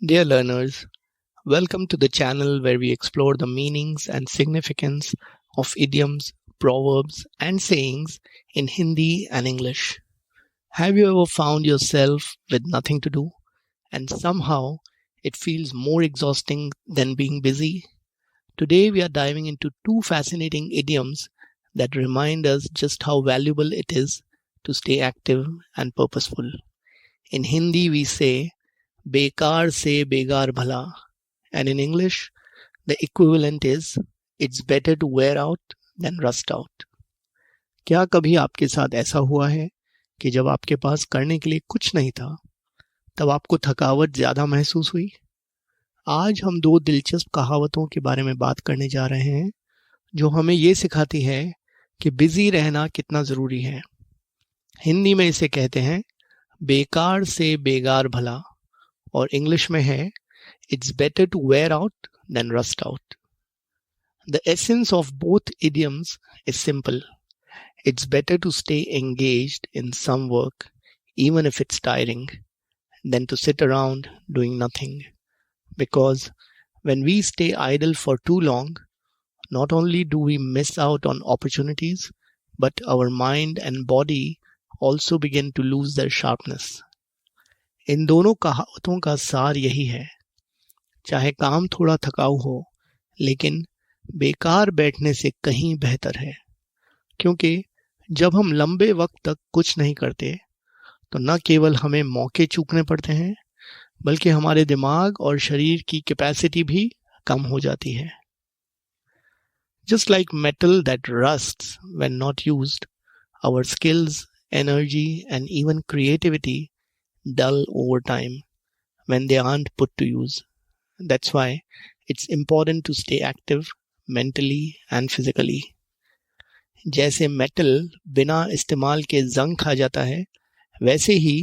Dear learners, welcome to the channel where we explore the meanings and significance of idioms, proverbs, and sayings in Hindi and English. Have you ever found yourself with nothing to do and somehow it feels more exhausting than being busy? Today we are diving into two fascinating idioms that remind us just how valuable it is to stay active and purposeful. In Hindi we say बेकार से बेगार भला, and in English the equivalent is it's better to wear out than rust out. क्या कभी आपके साथ ऐसा हुआ है कि जब आपके पास करने के लिए कुछ नहीं था तब आपको थकावट ज्यादा महसूस हुई? आज हम दो दिलचस्प कहावतों के बारे में बात करने जा रहे हैं जो हमें ये सिखाती है कि बिजी रहना कितना जरूरी है. हिंदी में इसे कहते हैं बेकार से बेगार भला और इंग्लिश में है it's better to wear out than rust out. The essence of both idioms is simple. It's better to stay engaged in some work even if it's tiring than to sit around doing nothing. Because when we stay idle for too long, not only do we miss out on opportunities, but our mind and body also begin to lose their sharpness. इन दोनों कहावतों का सार यही है, चाहे काम थोड़ा थकाऊ हो लेकिन बेकार बैठने से कहीं बेहतर है. क्योंकि जब हम लंबे वक्त तक कुछ नहीं करते तो न केवल हमें मौके चूकने पड़ते हैं बल्कि हमारे दिमाग और शरीर की कैपेसिटी भी कम हो जाती है. Just like metal that rusts when not used, our skills, energy and even creativity dull over time when they aren't put to use. That's why it's important to stay active mentally and physically. जैसे metal बिना इस्तेमाल के जंग खा जाता है, वैसे ही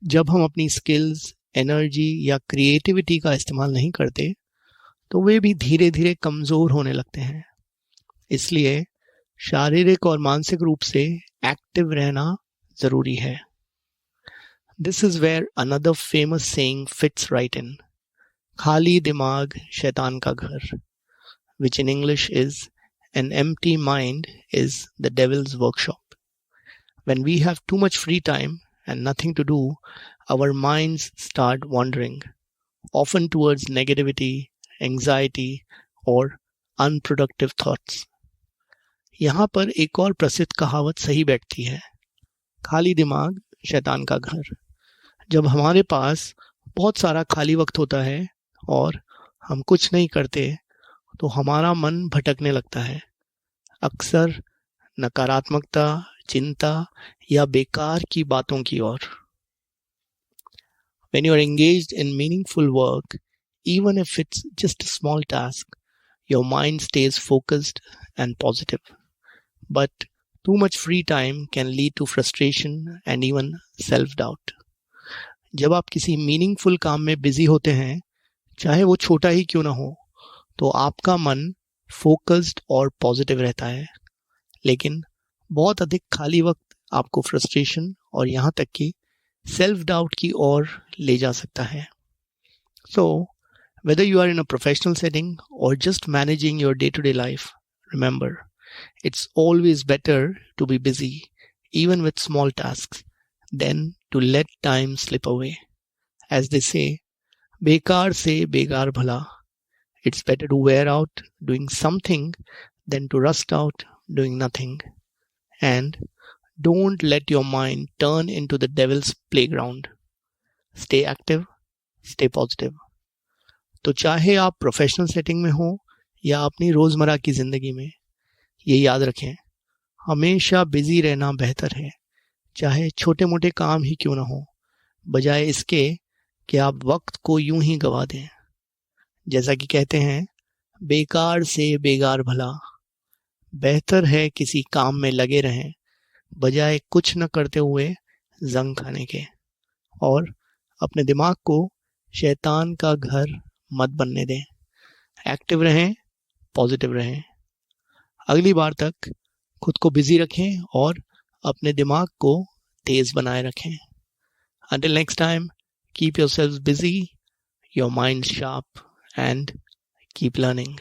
जब हम अपनी स्किल्स, एनर्जी या क्रिएटिविटी का इस्तेमाल नहीं करते तो वे भी धीरे धीरे कमज़ोर होने लगते हैं. इसलिए शारीरिक और मानसिक रूप से एक्टिव रहना ज़रूरी है. This is where another famous saying fits right in. खाली दिमाग शैतान का घर, which in English is an empty mind is the devil's workshop. When we have too much free time and nothing to do, our minds start wandering, often towards negativity, anxiety or unproductive thoughts. यहाँ पर एक और प्रसिद्ध कहावत सही बैठती है, खाली दिमाग शैतान का घर. जब हमारे पास बहुत सारा खाली वक्त होता है और हम कुछ नहीं करते तो हमारा मन भटकने लगता है, अक्सर नकारात्मकता, चिंता या बेकार की बातों की ओर. When you are engaged in meaningful work, even if it's just a small task, your mind stays focused and positive. But too much free time can lead to frustration and even self-doubt. जब आप किसी meaningful काम में busy होते हैं, चाहे वो छोटा ही क्यों ना हो, तो आपका मन फोकस्ड और पॉजिटिव रहता है. लेकिन बहुत अधिक खाली वक्त आपको फ्रस्ट्रेशन और यहाँ तक कि सेल्फ डाउट की ओर ले जा सकता है. सो whether you are in a professional setting or just managing your day-to-day life, remember, it's always better to be busy, even with small tasks, than to let time slip away. As they say, बेकार से बेगार भला. It's better to wear out doing something than to rust out doing nothing. And don't let your mind turn into the devil's playground. Stay active, stay positive. तो चाहे आप professional setting में हो या अपनी रोजमर्रा की जिंदगी में, ये याद रखें, हमेशा बिजी रहना बेहतर है, चाहे छोटे मोटे काम ही क्यों ना हो, बजाय इसके कि आप वक्त को यूं ही गवा दें. जैसा कि कहते हैं, बेकार से बेगार भला. बेहतर है किसी काम में लगे रहें बजाय कुछ न करते हुए जंग खाने के. और अपने दिमाग को शैतान का घर मत बनने दें. एक्टिव रहें, पॉजिटिव रहें. अगली बार तक खुद को बिजी रखें और अपने दिमाग को तेज बनाए रखें. Until next time, keep yourselves busy, your mind sharp, and keep learning.